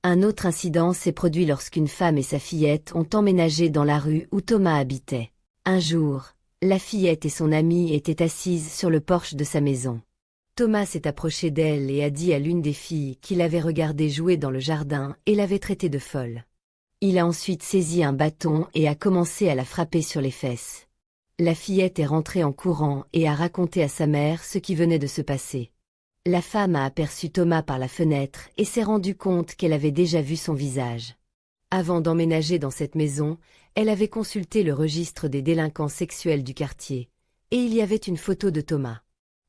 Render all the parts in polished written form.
Un autre incident s'est produit lorsqu'une femme et sa fillette ont emménagé dans la rue où Thomas habitait. Un jour, la fillette et son amie étaient assises sur le porche de sa maison. Thomas s'est approché d'elle et a dit à l'une des filles qu'il avait regardé jouer dans le jardin et l'avait traitée de folle. Il a ensuite saisi un bâton et a commencé à la frapper sur les fesses. La fillette est rentrée en courant et a raconté à sa mère ce qui venait de se passer. La femme a aperçu Thomas par la fenêtre et s'est rendue compte qu'elle avait déjà vu son visage. Avant d'emménager dans cette maison, elle avait consulté le registre des délinquants sexuels du quartier, et il y avait une photo de Thomas.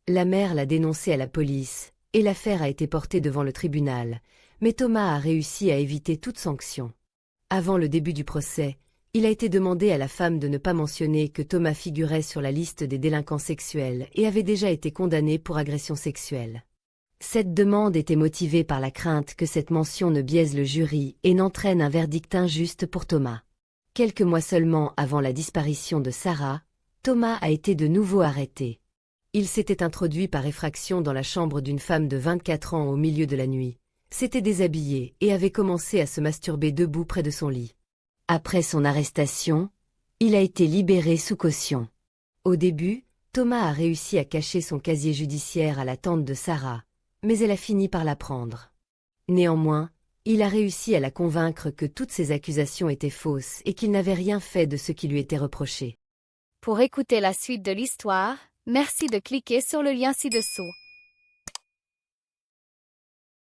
La mère l'a dénoncé à la police, et l'affaire a été portée devant le tribunal, mais Thomas a réussi à éviter toute sanction. Avant le début du procès, il a été demandé à la femme de ne pas mentionner que Thomas figurait sur la liste des délinquants sexuels et avait déjà été condamné pour agression sexuelle. Cette demande était motivée par la crainte que cette mention ne biaise le jury et n'entraîne un verdict injuste pour Thomas. Quelques mois seulement avant la disparition de Sarah, Thomas a été de nouveau arrêté. Il s'était introduit par effraction dans la chambre d'une femme de 24 ans au milieu de la nuit, s'était déshabillé et avait commencé à se masturber debout près de son lit. Après son arrestation, il a été libéré sous caution. Au début, Thomas a réussi à cacher son casier judiciaire à la tante de Sarah, mais elle a fini par l'apprendre. Néanmoins, il a réussi à la convaincre que toutes ses accusations étaient fausses et qu'il n'avait rien fait de ce qui lui était reproché. Pour écouter la suite de l'histoire, merci de cliquer sur le lien ci-dessous.